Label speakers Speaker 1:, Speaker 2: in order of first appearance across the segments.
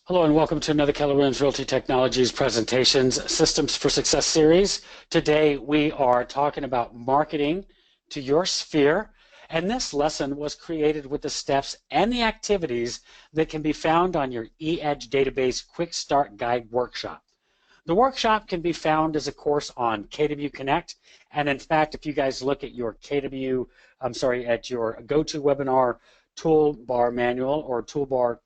Speaker 1: Hello and welcome to another Keller Williams Realty Technologies presentations Systems for Success series. Today we are talking about marketing to your sphere, and this lesson was created with the steps and the activities that can be found on your eEdge Database Quick Start Guide workshop. The workshop can be found as a course on KW Connect, and in fact, if you guys look at your at your GoToWebinar toolbar manual or toolbar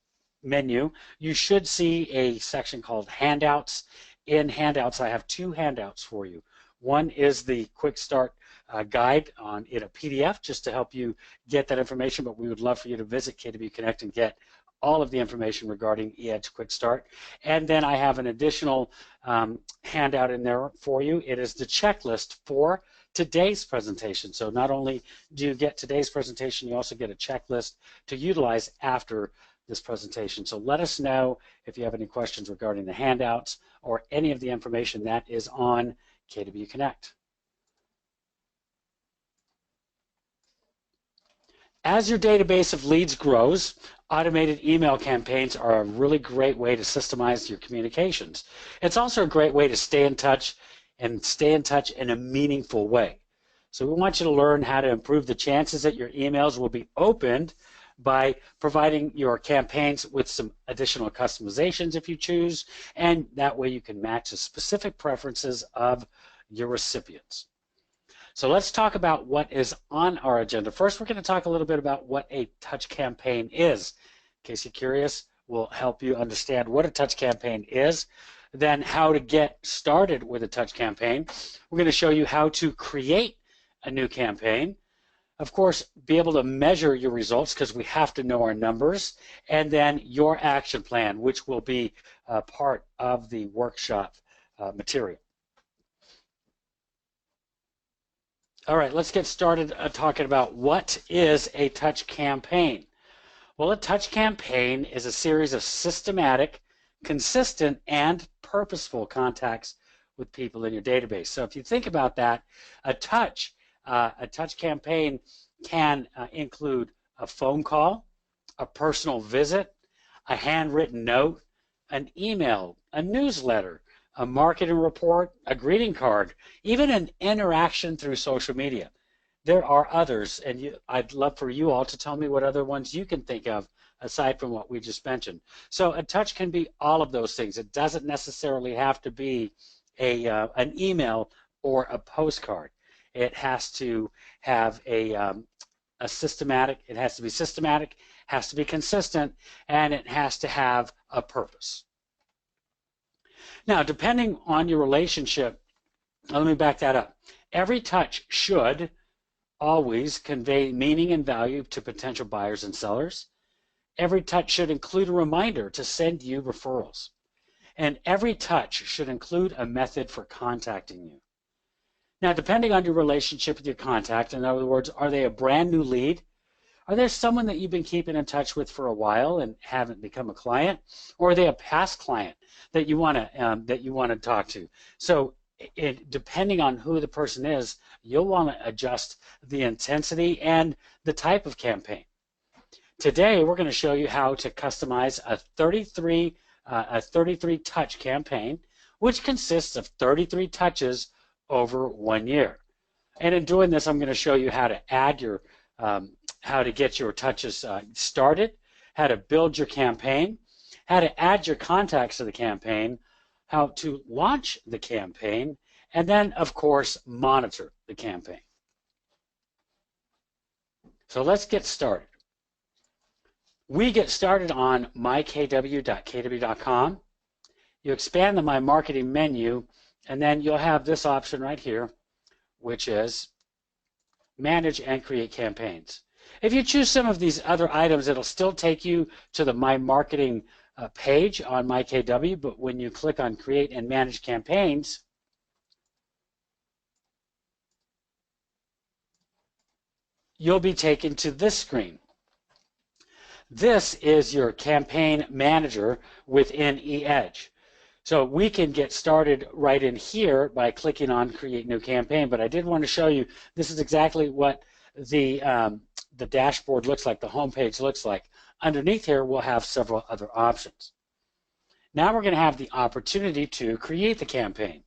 Speaker 1: menu, you should see a section called Handouts. In Handouts, I have two handouts for you. One is the Quick Start guide in a PDF just to help you get that information, but we would love for you to visit KW Connect and get all of the information regarding eEdge Quick Start. And then I have an additional handout in there for you. It is the checklist for today's presentation. So not only do you get today's presentation, you also get a checklist to utilize after this presentation. So let us know if you have any questions regarding the handouts or any of the information that is on KW Connect. As your database of leads grows, automated email campaigns are a really great way to systemize your communications. It's also a great way to stay in touch in a meaningful way. So we want you to learn how to improve the chances that your emails will be opened by providing your campaigns with some additional customizations if you choose, and that way you can match the specific preferences of your recipients. So let's talk about what is on our agenda. First, we're going to talk a little bit about what a touch campaign is. In case you're curious, we'll help you understand what a touch campaign is, then how to get started with a touch campaign. We're going to show you how to create a new campaign. Of course, be able to measure your results because we have to know our numbers, and then your action plan, which will be part of the workshop material. All right, let's get started talking about what is a touch campaign. Well, a touch campaign is a series of systematic, consistent, and purposeful contacts with people in your database. So if you think about that, a touch campaign can include a phone call, a personal visit, a handwritten note, an email, a newsletter, a marketing report, a greeting card, even an interaction through social media. There are others, and I'd love for you all to tell me what other ones you can think of aside from what we just mentioned. So a touch can be all of those things. It doesn't necessarily have to be an email or a postcard. It has to have it has to be systematic, has to be consistent, and it has to have a purpose. Now, depending on your relationship, let me back that up. Every touch should always convey meaning and value to potential buyers and sellers. Every touch should include a reminder to send you referrals. And every touch should include a method for contacting you. Now, depending on your relationship with your contact, in other words, are they a brand new lead? Are they someone that you've been keeping in touch with for a while and haven't become a client? Or are they a past client that you want to talk to? So depending on who the person is, you'll want to adjust the intensity and the type of campaign. Today, we're going to show you how to customize a 33 touch campaign, which consists of 33 touches over 1 year. And in doing this, I'm going to show you how to add how to get your touches started, how to build your campaign, how to add your contacts to the campaign, how to launch the campaign, and then, of course, monitor the campaign. So let's get started. We get started on mykw.kw.com. You expand the My Marketing menu, and then you'll have this option right here, which is Manage and Create Campaigns. If you choose some of these other items, it'll still take you to the My Marketing page on MyKW, but when you click on Create and Manage Campaigns, you'll be taken to this screen. This is your campaign manager within eEdge. So we can get started right in here by clicking on Create New Campaign, but I did want to show you this is exactly what the dashboard looks like, the home page looks like. Underneath here, we'll have several other options. Now we're going to have the opportunity to create the campaign.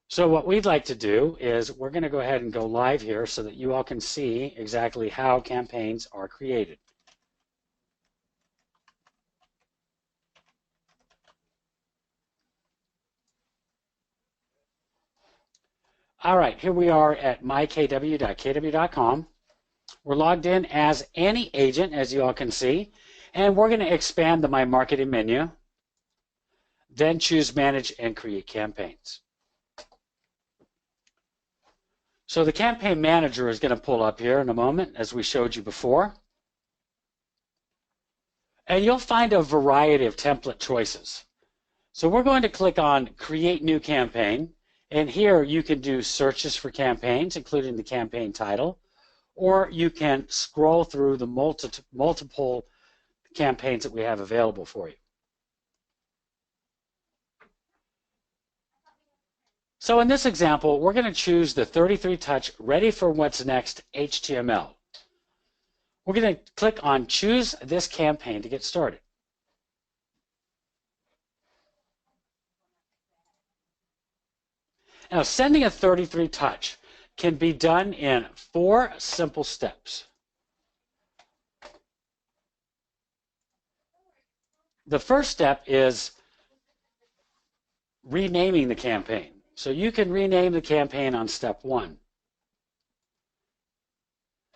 Speaker 1: So what we'd like to do is we're going to go ahead and go live here so that you all can see exactly how campaigns are created. All right, here we are at mykw.kw.com. We're logged in as any agent, as you all can see, and we're going to expand the My Marketing menu, then choose Manage and Create Campaigns. So the Campaign Manager is going to pull up here in a moment, as we showed you before. And you'll find a variety of template choices. So we're going to click on Create New Campaign, and here you can do searches for campaigns, including the campaign title, or you can scroll through the multiple campaigns that we have available for you. So in this example, we're going to choose the 33-touch Ready for What's Next HTML. We're going to click on Choose This Campaign to get started. Now, sending a 33-touch can be done in 4 simple steps. The first step is renaming the campaign. So you can rename the campaign on step 1.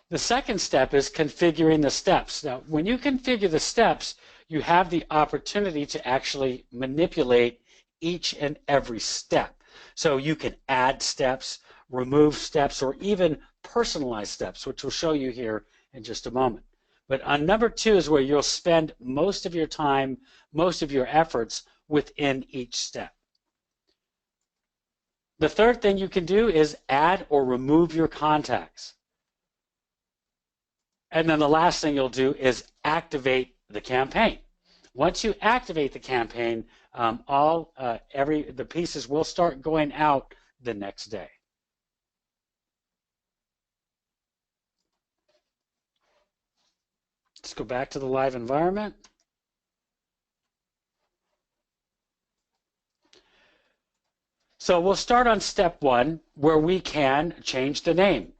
Speaker 1: The second step is configuring the steps. Now, when you configure the steps, you have the opportunity to actually manipulate each and every step. So you can add steps, remove steps, or even personalize steps, which we'll show you here in just a moment. But on number 2 is where you'll spend most of your time, most of your efforts within each step. The third thing you can do is add or remove your contacts. And then the last thing you'll do is activate the campaign. Once you activate the campaign, the pieces will start going out the next day. Let's go back to the live environment. So we'll start on step 1, where we can change the name.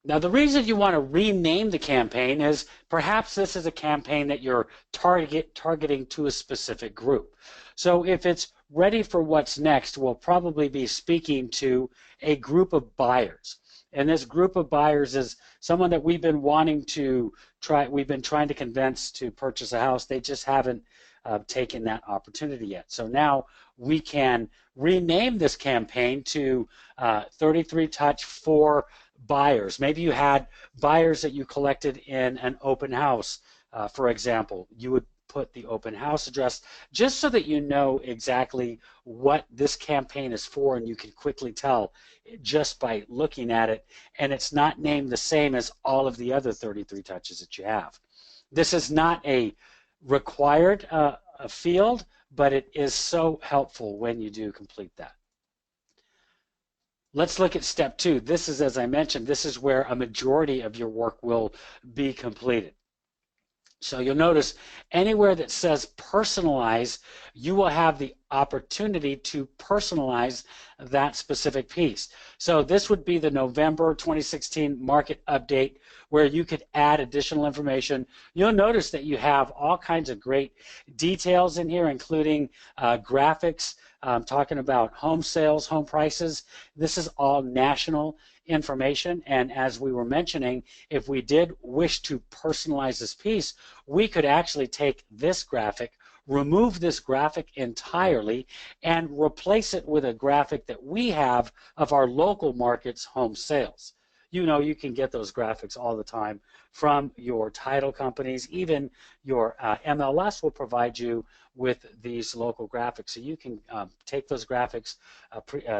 Speaker 1: Now, the reason you want to rename the campaign is perhaps this is a campaign that you're targeting to a specific group. So if it's Ready for What's Next, we'll probably be speaking to a group of buyers. And this group of buyers is someone that we've been trying to convince to purchase a house. They just haven't taken that opportunity yet. So now we can rename this campaign to 33-touch for buyers. Maybe you had buyers that you collected in an open house, for example. You would put the open house address just so that you know exactly what this campaign is for, and you can quickly tell just by looking at it, and it's not named the same as all of the other 33 touches that you have. This is not a required field, but it is so helpful when you do complete that. Let's look at step 2. This is, as I mentioned, this is where a majority of your work will be completed. So you'll notice anywhere that says personalize, you will have the opportunity to personalize that specific piece. So this would be the November 2016 market update, where you could add additional information. You'll notice that you have all kinds of great details in here, including graphics, talking about home sales, home prices. This is all national information, and as we were mentioning, if we did wish to personalize this piece, we could actually take this graphic, remove this graphic entirely, and replace it with a graphic that we have of our local market's home sales. You know, you can get those graphics all the time from your title companies. Even your MLS will provide you with these local graphics. So you can take those graphics,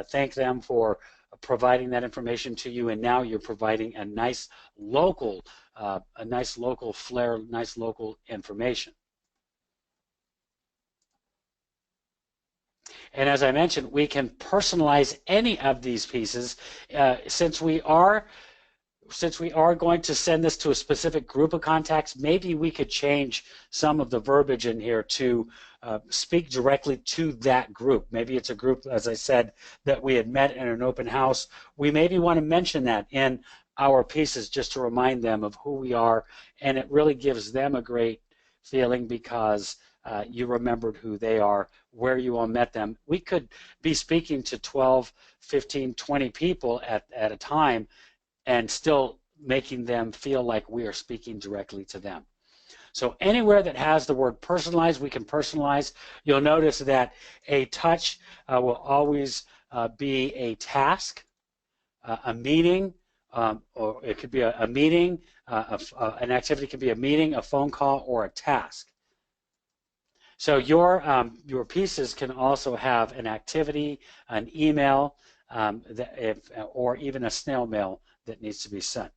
Speaker 1: thank them for providing that information to you, and now you're providing a nice local flair, nice local information. And as I mentioned, we can personalize any of these pieces. Since we are going to send this to a specific group of contacts, maybe we could change some of the verbiage in here to speak directly to that group. Maybe it's a group, as I said, that we had met in an open house. We maybe want to mention that in our pieces just to remind them of who we are, and it really gives them a great feeling because you remembered who they are, where you all met them. We could be speaking to 12, 15, 20 people at a time and still making them feel like we are speaking directly to them. So anywhere that has the word personalized, we can personalize. You'll notice that a touch will always be a task, a meeting, or it could be a meeting, an activity could be a meeting, a phone call, or a task. So your pieces can also have an activity, an email, or even a snail mail that needs to be sent.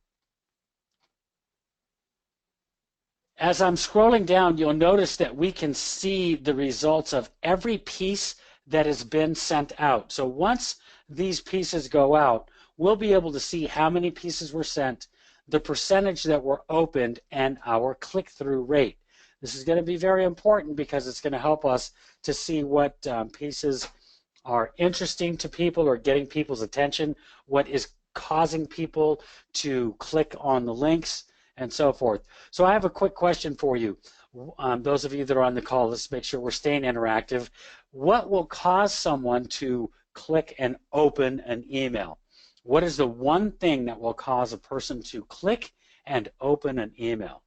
Speaker 1: As I'm scrolling down, you'll notice that we can see the results of every piece that has been sent out. So once these pieces go out, we'll be able to see how many pieces were sent, the percentage that were opened, and our click-through rate. This is going to be very important because it's going to help us to see what pieces are interesting to people or getting people's attention, what is causing people to click on the links, and so forth. So I have a quick question for you. Those of you that are on the call, let's make sure we're staying interactive. What will cause someone to click and open an email? What is the one thing that will cause a person to click and open an email?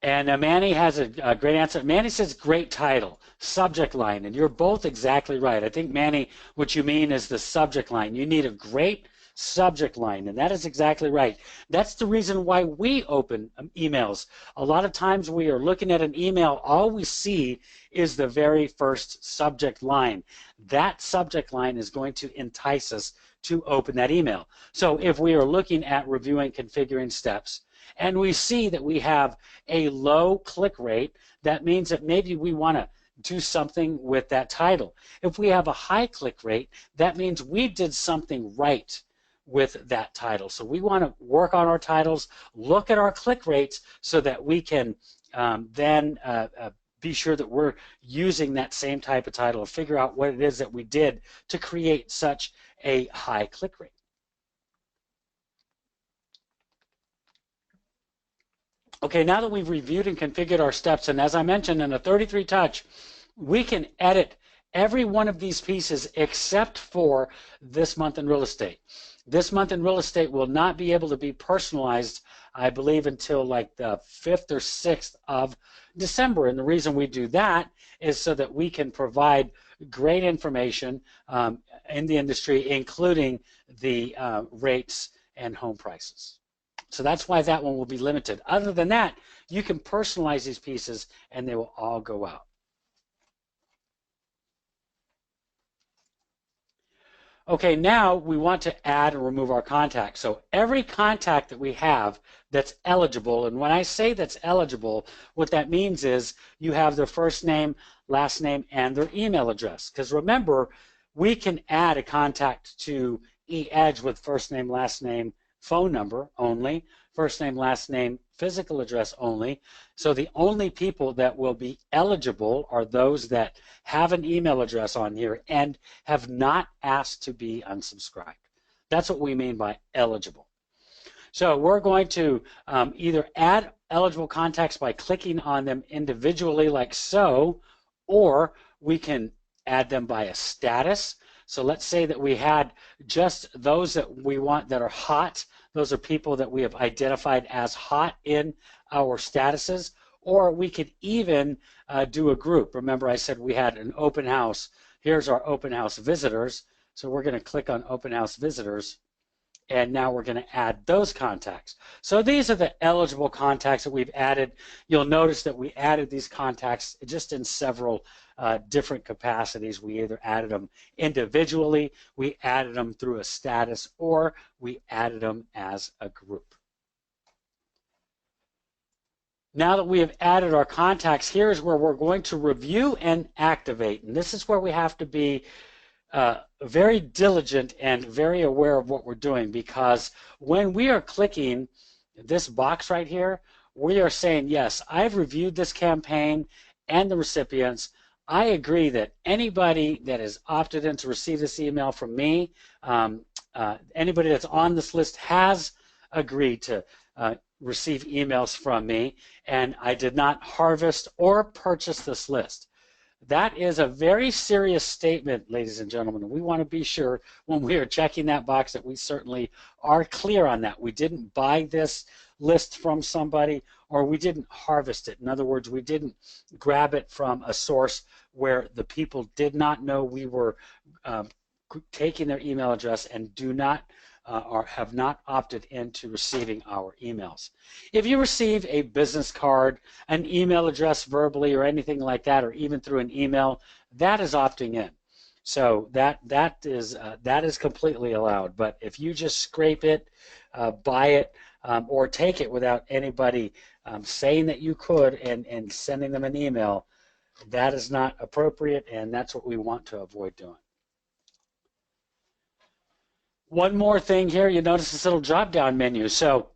Speaker 1: And Manny has a great answer. Manny says great title, subject line, and you're both exactly right. I think, Manny, what you mean is the subject line. You need a great subject line, and that is exactly right. That's the reason why we open emails. A lot of times we are looking at an email, all we see is the very first subject line. That subject line is going to entice us to open that email. So if we are looking at reviewing configuring steps, and we see that we have a low click rate, that means that maybe we want to do something with that title. If we have a high click rate, that means we did something right with that title. So we want to work on our titles, look at our click rates so that we can then be sure that we're using that same type of title and figure out what it is that we did to create such a high click rate. Okay, now that we've reviewed and configured our steps, and as I mentioned in a 33 touch, we can edit every one of these pieces except for this month in real estate. This month in real estate will not be able to be personalized, I believe, until like the 5th or 6th of December. And the reason we do that is so that we can provide great information in the industry, including the rates and home prices. So that's why that one will be limited. Other than that, you can personalize these pieces and they will all go out. Okay, now we want to add or remove our contacts. So every contact that we have that's eligible, and when I say that's eligible, what that means is you have their first name, last name, and their email address. Because remember, we can add a contact to eEdge with first name, last name, phone number only, first name, last name, physical address only. So the only people that will be eligible are those that have an email address on here and have not asked to be unsubscribed. That's what we mean by eligible. So we're going to either add eligible contacts by clicking on them individually like so, or we can add them by a status. So let's say that we had just those that we want that are hot. Those are people that we have identified as hot in our statuses, or we could even do a group. Remember I said we had an open house. Here's our open house visitors. So we're going to click on open house visitors, and now we're going to add those contacts. So these are the eligible contacts that we've added. You'll notice that we added these contacts just in several different capacities. We either added them individually, we added them through a status, or we added them as a group. Now that we have added our contacts, here's where we're going to review and activate. And this is where we have to be very diligent and very aware of what we're doing, because when we are clicking this box right here, we are saying, yes, I've reviewed this campaign and the recipients. I agree that anybody that is opted in to receive this email from me, anybody that's on this list has agreed to receive emails from me, and I did not harvest or purchase this list. That is a very serious statement, ladies and gentlemen. We want to be sure when we are checking that box that we certainly are clear on that. We didn't buy this list from somebody, or we didn't harvest it. In other words, we didn't grab it from a source where the people did not know we were taking their email address and do not or have not opted into receiving our emails. If you receive a business card, an email address verbally or anything like that, or even through an email, that is opting in. So that is completely allowed. But if you just scrape it, buy it, or take it without anybody saying that you could and sending them an email, that is not appropriate, and that's what we want to avoid doing. One more thing here, you notice this little drop-down menu. So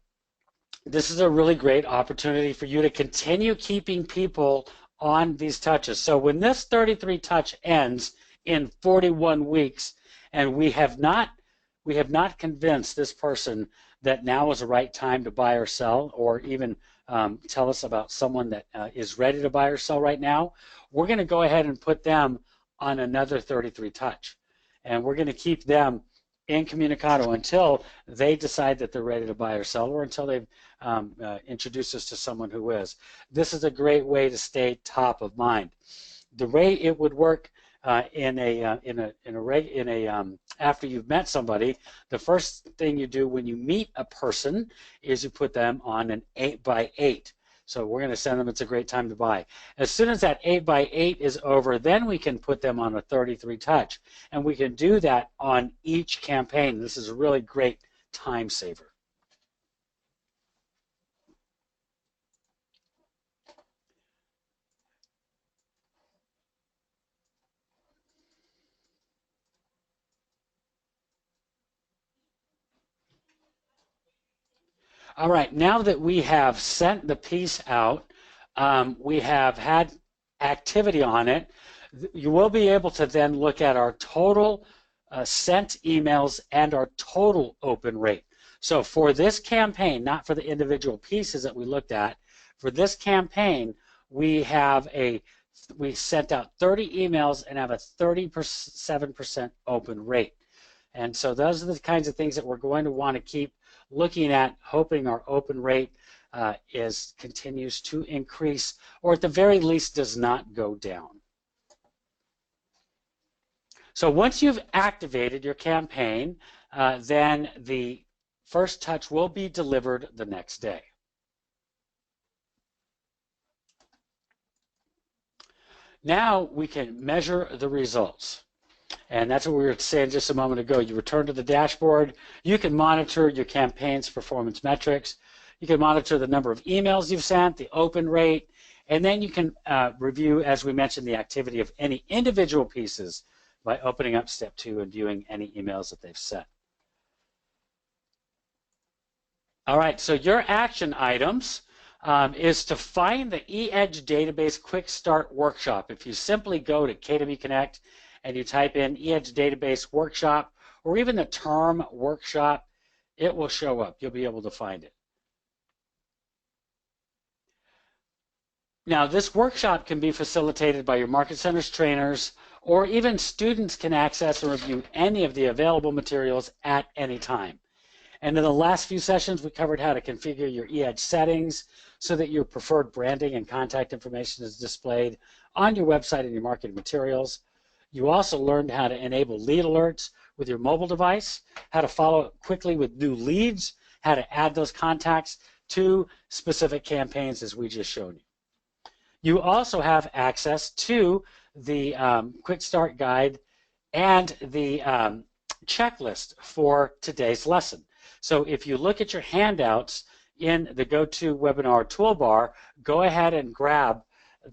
Speaker 1: this is a really great opportunity for you to continue keeping people on these touches. So when this 33 touch ends in 41 weeks, and we have not convinced this person that now is the right time to buy or sell, or even tell us about someone that is ready to buy or sell right now, we're going to go ahead and put them on another 33 touch. And we're going to keep them incommunicado until they decide that they're ready to buy or sell, or until they've introduced us to someone who is. This is a great way to stay top of mind. The way it would work after you've met somebody, the first thing you do when you meet a person is you put them on an 8x8. So we're going to send them, it's a great time to buy. As soon as that 8x8 is over, then we can put them on a 33 touch. And we can do that on each campaign. This is a really great time saver. All right, now that we have sent the piece out, we have had activity on it, you will be able to then look at our total sent emails and our total open rate. So for this campaign, not for the individual pieces that we looked at, for this campaign, we sent out 30 emails and have a 37% open rate. And so those are the kinds of things that we're going to want to keep looking at, hoping our open rate continues to increase, or at the very least does not go down. So once you've activated your campaign, then the first touch will be delivered the next day. Now we can measure the results. And that's what we were saying just a moment ago. You return to the dashboard. You can monitor your campaign's performance metrics. You can monitor the number of emails you've sent, the open rate, and then you can review, as we mentioned, the activity of any individual pieces by opening up step 2 and viewing any emails that they've sent. All right, so your action items is to find the eEdge Database Quick Start Workshop. If you simply go to KW Connect and you type in eEdge Database Workshop, or even the term workshop, it will show up. You'll be able to find it. Now, this workshop can be facilitated by your Market Centers trainers, or even students can access and review any of the available materials at any time. And in the last few sessions, we covered how to configure your eEdge settings so that your preferred branding and contact information is displayed on your website and your marketing materials. You also learned how to enable lead alerts with your mobile device, how to follow up quickly with new leads, how to add those contacts to specific campaigns as we just showed you. You also have access to the Quick Start Guide and the checklist for today's lesson. So if you look at your handouts in the GoToWebinar toolbar, go ahead and grab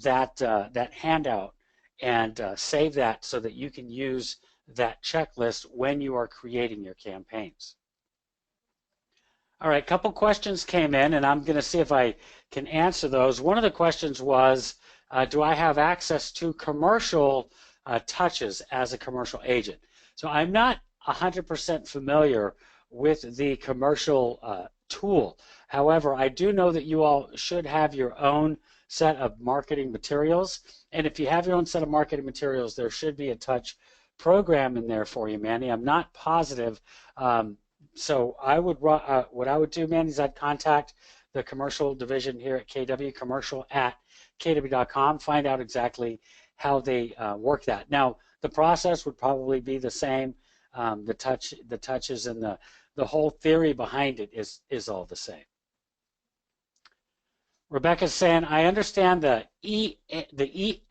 Speaker 1: that, that handout and save that so that you can use that checklist when you are creating your campaigns. All right, a couple questions came in, and I'm going to see if I can answer those. One of the questions was, do I have access to commercial touches as a commercial agent? So I'm not 100% familiar with the commercial tool. However, I do know that you all should have your own set of marketing materials. And if you have your own set of marketing materials, there should be a touch program in there for you, Manny. I'm not positive. So I would what I would do, Manny, is I'd contact the commercial division here at KW, commercial@kw.com, find out exactly how they work that. Now, the process would probably be the same. The touches and the whole theory behind it is all the same. Rebecca's saying, I understand the eEdge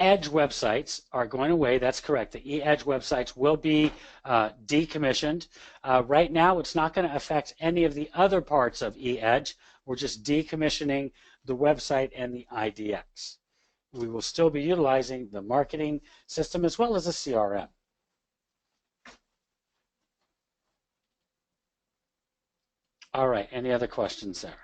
Speaker 1: websites are going away. That's correct. The eEdge websites will be decommissioned. Right now, it's not going to affect any of the other parts of eEdge. We're just decommissioning the website and the IDX. We will still be utilizing the marketing system as well as the CRM. All right, any other questions there?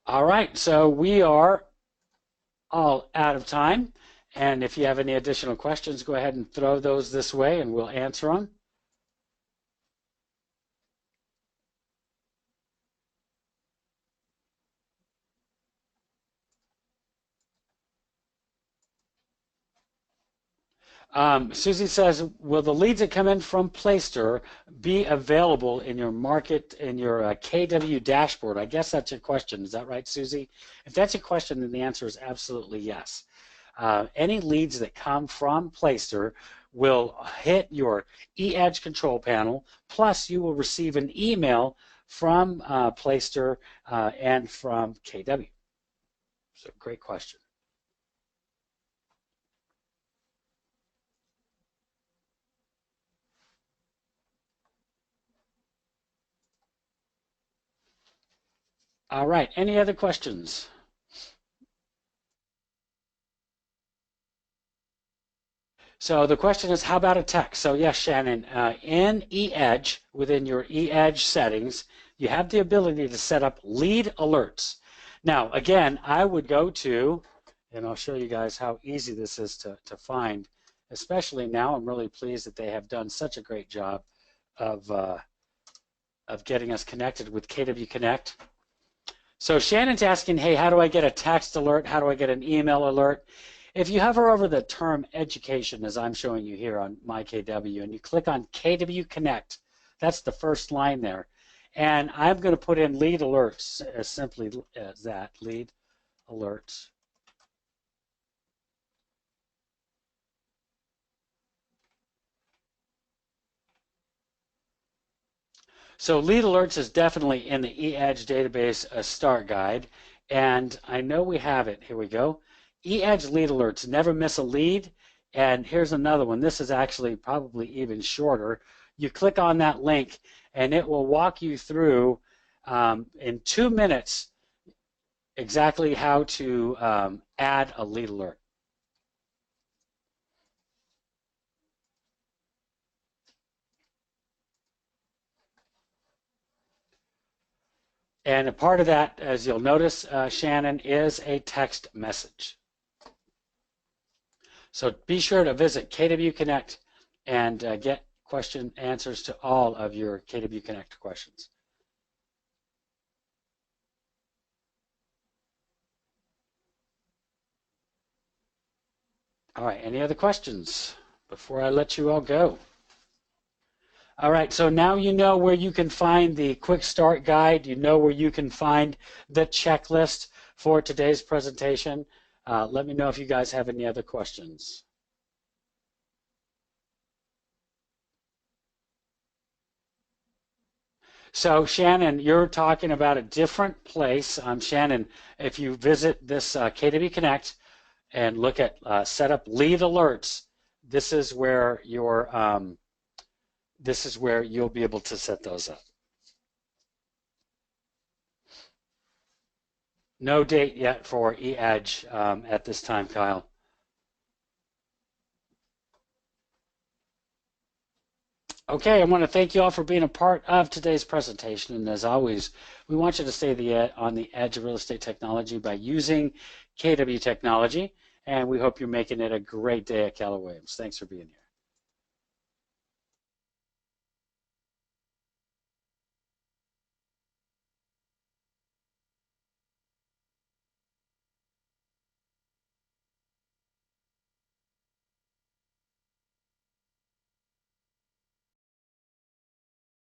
Speaker 1: All right, so we are all out of time. And if you have any additional questions, go ahead and throw those this way and we'll answer them. Susie says, will the leads that come in from Playster be available in your KW dashboard? I guess that's your question. Is that right, Susie? If that's your question, then the answer is absolutely yes. Any leads that come from Playster will hit your eEdge control panel, plus you will receive an email from Playster and from KW. So great question. All right, any other questions? So the question is, how about a text? So yes, Shannon, in eEdge, within your eEdge settings, you have the ability to set up lead alerts. Now, again, I would go to, and I'll show you guys how easy this is to find, especially now. I'm really pleased that they have done such a great job of getting us connected with KW Connect. So Shannon's asking, hey, how do I get a text alert? How do I get an email alert? If you hover over the term education, as I'm showing you here on my KW, and you click on KW Connect, that's the first line there. And I'm going to put in lead alerts as simply as that, lead alerts. So lead alerts is definitely in the eEdge database start guide. And I know we have it. Here we go. eEdge lead alerts, never miss a lead. And here's another one. This is actually probably even shorter. You click on that link and it will walk you through in 2 minutes exactly how to add a lead alert. And a part of that, as you'll notice, Shannon, is a text message. So be sure to visit KW Connect and get answers to all of your KW Connect questions. All right, any other questions before I let you all go? All right, so now you know where you can find the quick start guide. You know where you can find the checklist for today's presentation. Let me know if you guys have any other questions. So Shannon, you're talking about a different place. Shannon, if you visit this KW Connect and look at set up lead alerts, this is where you'll be able to set those up. No date yet for eEdge at this time, Kyle. Okay, I want to thank you all for being a part of today's presentation. And as always, we want you to stay on the edge of real estate technology by using KW Technology. And we hope you're making it a great day at Keller Williams. Thanks for being here.